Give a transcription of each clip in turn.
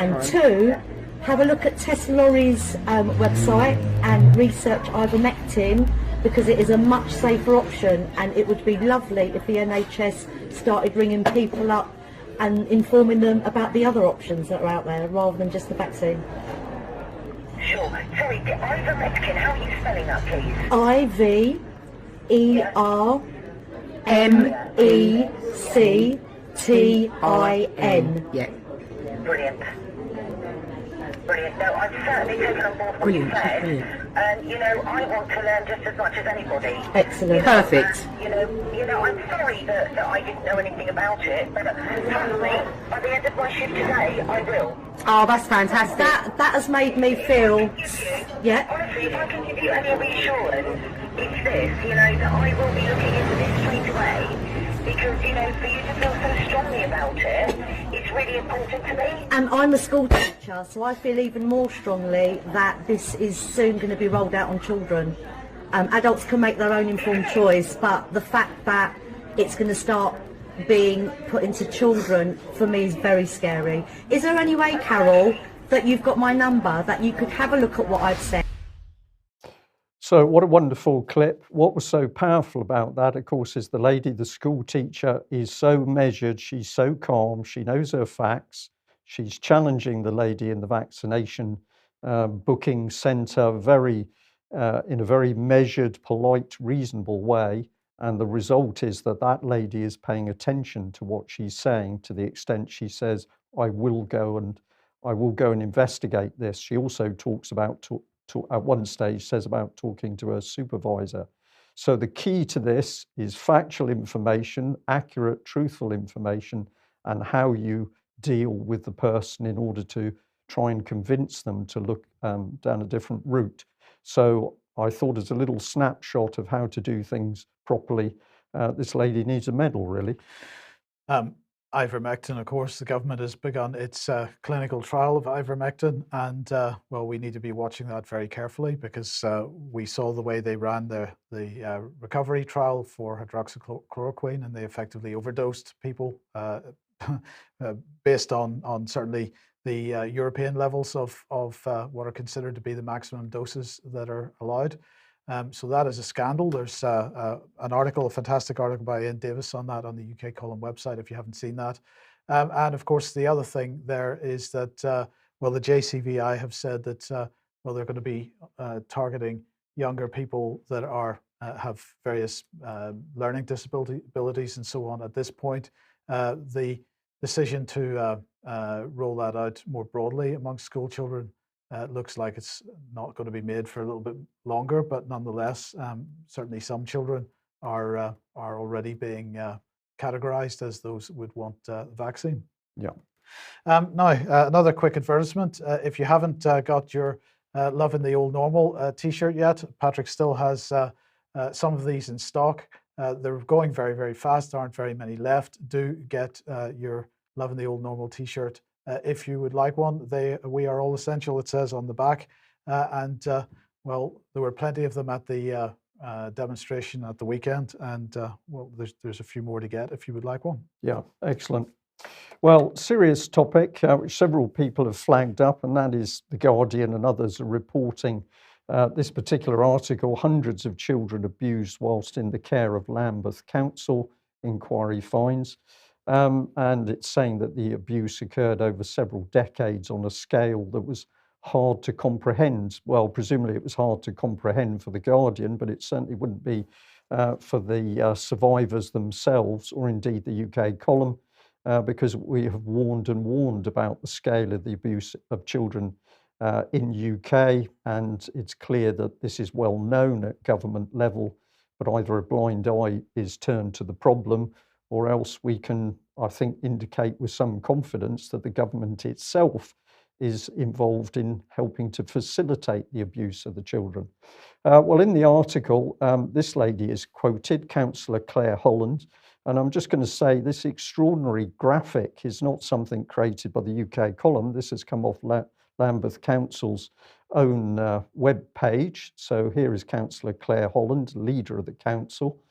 And two, have a look at Tess Laurie's website and research ivermectin, because it is a much safer option, and it would be lovely if the NHS started ringing people up and informing them about the other options that are out there rather than just the vaccine. Sure. Sorry, the ivermectin, how are you spelling that, please? IVERMECTIN. Yeah. Brilliant. Brilliant. No, I've certainly taken on board what you Brilliant, said. brilliant. And, you know, I want to learn just as much as anybody. Excellent. Perfect. And, you know, I'm sorry that I didn't know anything about it, but trust me, by the end of my shift today, I will. Oh, that's fantastic. That has made me feel, yeah. Honestly, if I can give you any reassurance, it's this, you know, that I will be looking into this straight away, because, you know, for you to feel so strongly about it, it's really important to me. And I'm a school teacher, so I feel even more strongly that this is soon going to be rolled out on children. Adults can make their own informed choice, but the fact that it's going to start being put into children, for me, is very scary. Is there any way, Carol, that you've got my number, that you could have a look at what I've said? So what a wonderful clip. What was so powerful about that, of course, is the lady, the school teacher, is so measured, she's so calm, she knows her facts, she's challenging the lady in the vaccination booking centre in a very measured, polite, reasonable way. And the result is that that lady is paying attention to what she's saying, to the extent she says, I will go and investigate this. She also talks about at one stage says about talking to her supervisor. So the key to this is factual information, accurate, truthful information, and how you deal with the person in order to try and convince them to look down a different route. So I thought as a little snapshot of how to do things properly, this lady needs a medal, really. Ivermectin, of course, the government has begun its clinical trial of ivermectin, and well, we need to be watching that very carefully, because we saw the way they ran the recovery trial for hydroxychloroquine, and they effectively overdosed people based on certainly the European levels of what are considered to be the maximum doses that are allowed. So that is a scandal. There's an article, a fantastic article by Ian Davis on that on the UK Column website, if you haven't seen that. And of course, the other thing there is that, well, the JCVI have said that, well, they're going to be targeting younger people that are have various learning disabilities and so on at this point. The decision to roll that out more broadly amongst school children looks like it's not going to be made for a little bit longer, but nonetheless, certainly some children are already being categorized as those who would want the vaccine. Yeah. Now, another quick advertisement. If you haven't got your Loving the Old Normal t-shirt yet, Patrick still has some of these in stock. They're going very, very fast. There aren't very many left. Do get your Loving the Old Normal t-shirt if you would like one. We are all essential, it says on the back. And well, there were plenty of them at the demonstration at the weekend. And well, there's a few more to get if you would like one. Yeah, excellent. Well, serious topic, which several people have flagged up, and that is The Guardian and others are reporting this particular article, hundreds of children abused whilst in the care of Lambeth Council, inquiry finds. And it's saying that the abuse occurred over several decades on a scale that was hard to comprehend. Well, presumably it was hard to comprehend for The Guardian, but it certainly wouldn't be for the survivors themselves, or indeed the UK Column, because we have warned and warned about the scale of the abuse of children in UK, and it's clear that this is well known at government level, but either a blind eye is turned to the problem, or else we can, I think, indicate with some confidence that the government itself is involved in helping to facilitate the abuse of the children. Well, in the article, this lady is quoted, Councillor Claire Holland, and I'm just going to say this extraordinary graphic is not something created by the UK Column. This has come off Lambeth Council's own web page. So here is Councillor Claire Holland, leader of the council.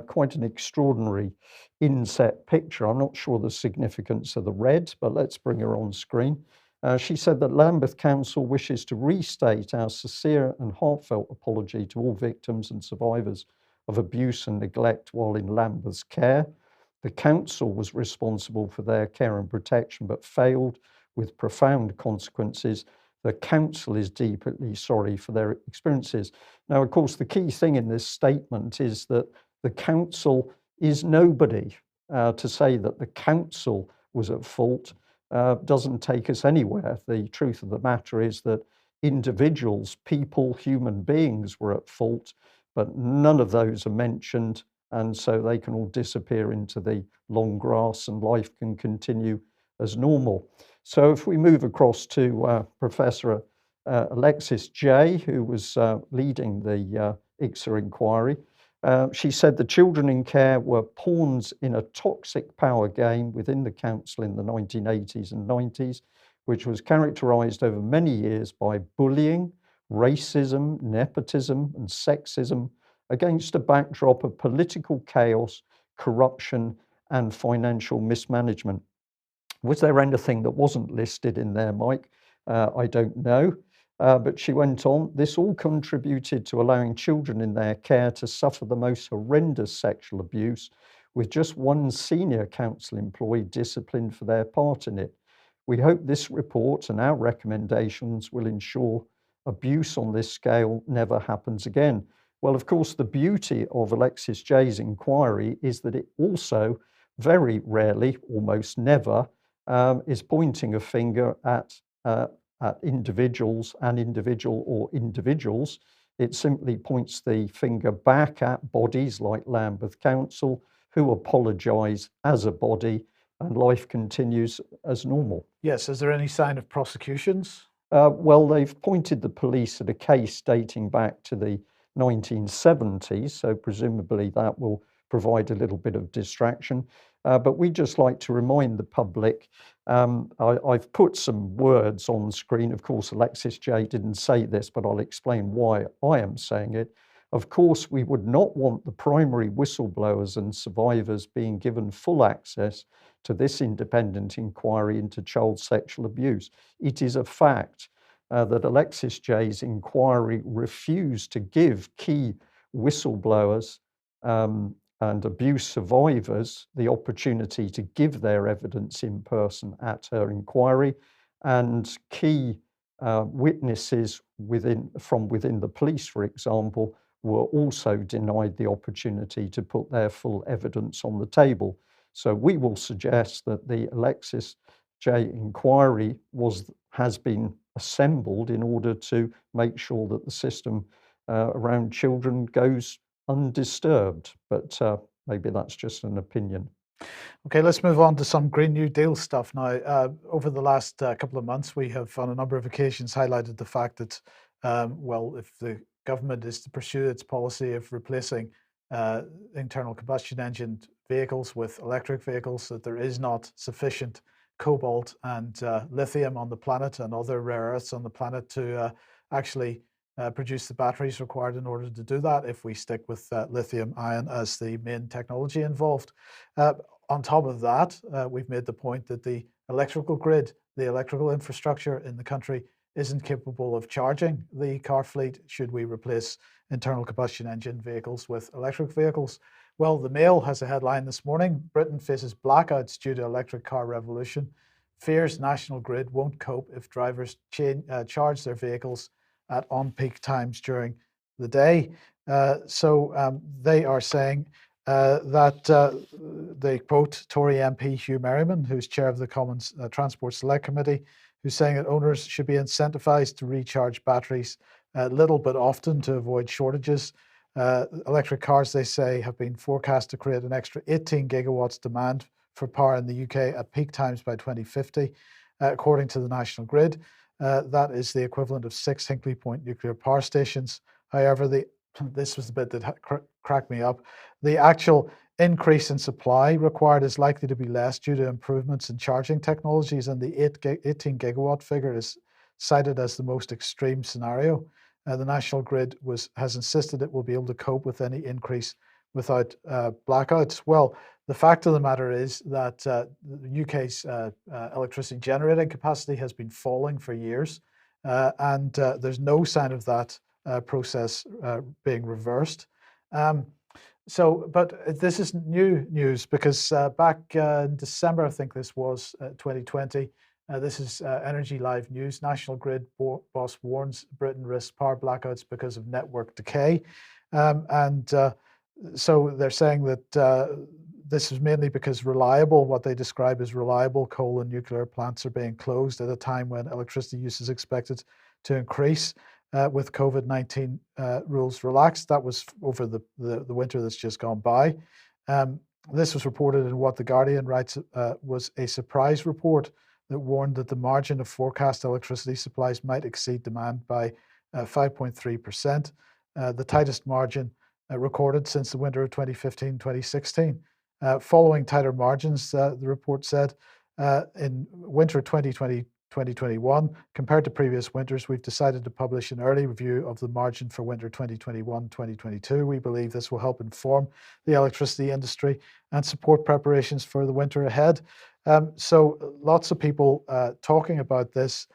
Quite an extraordinary inset picture. I'm not sure the significance of the red, but let's bring her on screen. She said that Lambeth Council wishes to restate our sincere and heartfelt apology to all victims and survivors of abuse and neglect while in Lambeth's care. The council was responsible for their care and protection, but failed with profound consequences. The council is deeply sorry for their experiences. Now, of course, the key thing in this statement is that the council is nobody. To say that the council was at fault doesn't take us anywhere. The truth of the matter is that individuals, people, human beings were at fault, but none of those are mentioned, and so they can all disappear into the long grass and life can continue as normal. So if we move across to Professor Alexis Jay, who was leading the ICSA inquiry, she said the children in care were pawns in a toxic power game within the council in the 1980s and 90s, which was characterised over many years by bullying, racism, nepotism, and sexism against a backdrop of political chaos, corruption, and financial mismanagement. Was there anything that wasn't listed in there, Mike? I don't know. But she went on, this all contributed to allowing children in their care to suffer the most horrendous sexual abuse, with just one senior council employee disciplined for their part in it. We hope this report and our recommendations will ensure abuse on this scale never happens again. Well, of course, the beauty of Alexis Jay's inquiry is that it also very rarely, almost never, is pointing a finger at individuals, an individual or individuals. It simply points the finger back at bodies like Lambeth Council, who apologise as a body, and life continues as normal. Yes, is there any sign of prosecutions? Well, they've pointed the police at a case dating back to the 1970s, so presumably that will provide a little bit of distraction. But we'd just like to remind the public, I've put some words on the screen. Of course, Alexis Jay didn't say this, but I'll explain why I am saying it. Of course, we would not want the primary whistleblowers and survivors being given full access to this independent inquiry into child sexual abuse. It is a fact that Alexis Jay's inquiry refused to give key whistleblowers and abuse survivors the opportunity to give their evidence in person at her inquiry, and key witnesses from within the police, for example, were also denied the opportunity to put their full evidence on the table. So we will suggest that the Alexis Jay inquiry has been assembled in order to make sure that the system around children goes undisturbed, but maybe that's just an opinion. Okay, let's move on to some Green New Deal stuff now. Over the last couple of months, we have on a number of occasions highlighted the fact that, well, if the government is to pursue its policy of replacing internal combustion engine vehicles with electric vehicles, that there is not sufficient cobalt and lithium on the planet and other rare earths on the planet to actually produce the batteries required in order to do that if we stick with lithium ion as the main technology involved. On top of that, we've made the point that the electrical grid, the electrical infrastructure in the country isn't capable of charging the car fleet should we replace internal combustion engine vehicles with electric vehicles. Well, the Mail has a headline this morning: Britain faces blackouts due to electric car revolution. Fears national grid won't cope if drivers charge their vehicles at on-peak times during the day. So they are saying that they quote Tory MP Hugh Merriman, who's chair of the Commons Transport Select Committee, who's saying that owners should be incentivised to recharge batteries little but often to avoid shortages. Electric cars, they say, have been forecast to create an extra 18 gigawatts demand for power in the UK at peak times by 2050, according to the National Grid. That is the equivalent of 6 Hinkley Point nuclear power stations. However, this was the bit that cracked me up. The actual increase in supply required is likely to be less due to improvements in charging technologies, and the 18 gigawatt figure is cited as the most extreme scenario. The National Grid has insisted it will be able to cope with any increase without blackouts. Well, The fact of the matter is that the UK's electricity generating capacity has been falling for years, and there's no sign of that process being reversed. But this is new news because back in December, I think this was 2020, this is Energy Live News. National Grid boss warns Britain risks power blackouts because of network decay. So they're saying that this is mainly because what they describe as reliable coal and nuclear plants are being closed at a time when electricity use is expected to increase with COVID-19 rules relaxed. That was over the winter that's just gone by. This was reported in what The Guardian writes was a surprise report that warned that the margin of forecast electricity supplies might exceed demand by 5.3%, the tightest margin recorded since the winter of 2015-2016. Following tighter margins, the report said, in winter 2020-2021, compared to previous winters, we've decided to publish an early review of the margin for winter 2021-2022. We believe this will help inform the electricity industry and support preparations for the winter ahead. So lots of people talking about this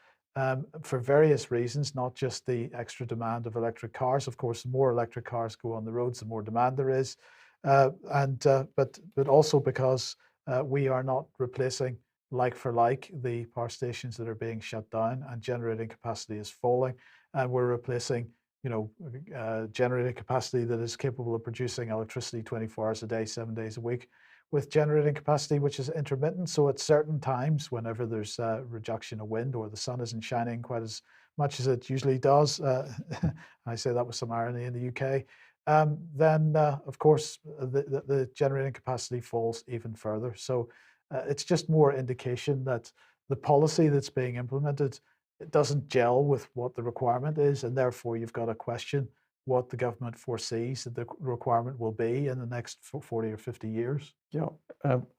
for various reasons, not just the extra demand of electric cars. Of course, the more electric cars go on the roads, the more demand there is. But also because we are not replacing like for like the power stations that are being shut down, and generating capacity is falling, and we're replacing generating capacity that is capable of producing electricity 24 hours a day, 7 days a week, with generating capacity which is intermittent. So at certain times, whenever there's a reduction of wind or the sun isn't shining quite as much as it usually does, I say that with some irony in the UK, then of course the generating capacity falls even further. So it's just more indication that the policy that's being implemented, it doesn't gel with what the requirement is, and therefore you've got to question what the government foresees that the requirement will be in the next 40 or 50 years. Yeah,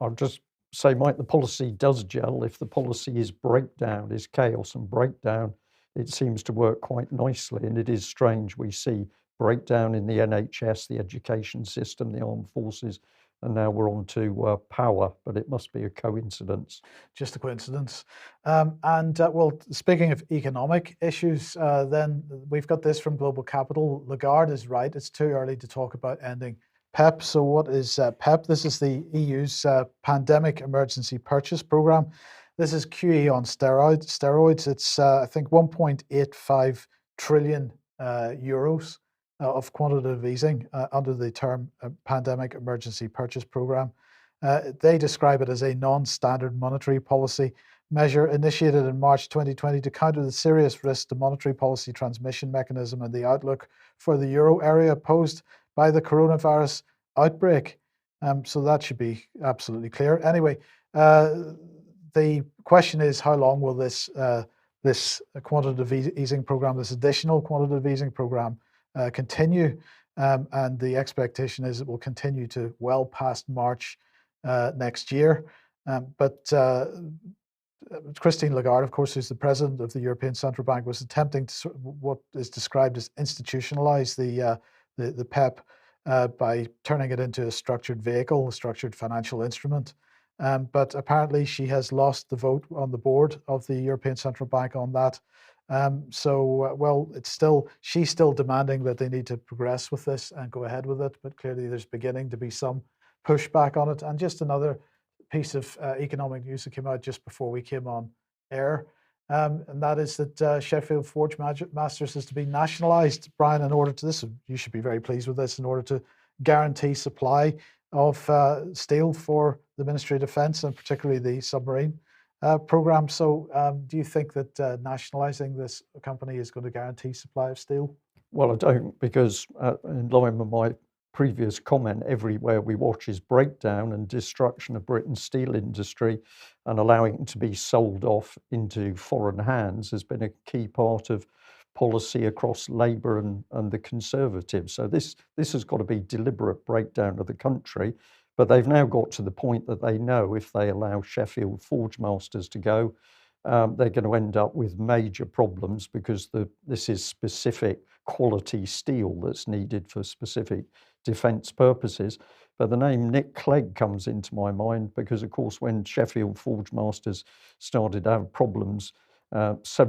I'll just say, Mike, the policy does gel. If the policy is breakdown, is chaos and breakdown, it seems to work quite nicely. And it is strange, we see breakdown in the NHS, the education system, the armed forces, and now we're on to power, but it must be a coincidence. Just a coincidence. Well, speaking of economic issues, then we've got this from Global Capital. Lagarde is right, it's too early to talk about ending PEP. So what is PEP? This is the EU's Pandemic Emergency Purchase Programme. This is QE on steroids. It's, I think, 1.85 trillion euros of quantitative easing under the term Pandemic Emergency Purchase Programme. They describe it as a non-standard monetary policy measure initiated in March 2020 to counter the serious risk to monetary policy transmission mechanism and the outlook for the euro area posed by the coronavirus outbreak. So that should be absolutely clear. Anyway, the question is, how long will this quantitative easing program, this additional quantitative easing program, continue? And the expectation is it will continue to well past March next year. But Christine Lagarde, of course, who's the president of the European Central Bank, was attempting to what is described as institutionalize the PEP by turning it into a structured vehicle, a structured financial instrument. But apparently she has lost the vote on the board of the European Central Bank on that. Well, she's still demanding that they need to progress with this and go ahead with it, but clearly there's beginning to be some pushback on it. And just another piece of economic news that came out just before we came on air, and that is that Sheffield Forge Masters is to be nationalised, Brian, in order to this. You should be very pleased with this, in order to guarantee supply of steel for the Ministry of Defence and particularly the submarine program. So do you think that nationalising this company is going to guarantee supply of steel? Well, I don't, because in line with my previous comment, everywhere we watch is breakdown and destruction of Britain's steel industry, and allowing it to be sold off into foreign hands has been a key part of policy across Labour and the Conservatives. So this has got to be deliberate breakdown of the country. But they've now got to the point that they know if they allow Sheffield Forge Masters to go, they're going to end up with major problems, because this is specific quality steel that's needed for specific defence purposes. But the name Nick Clegg comes into my mind because, of course, when Sheffield Forge Masters started to have problems, several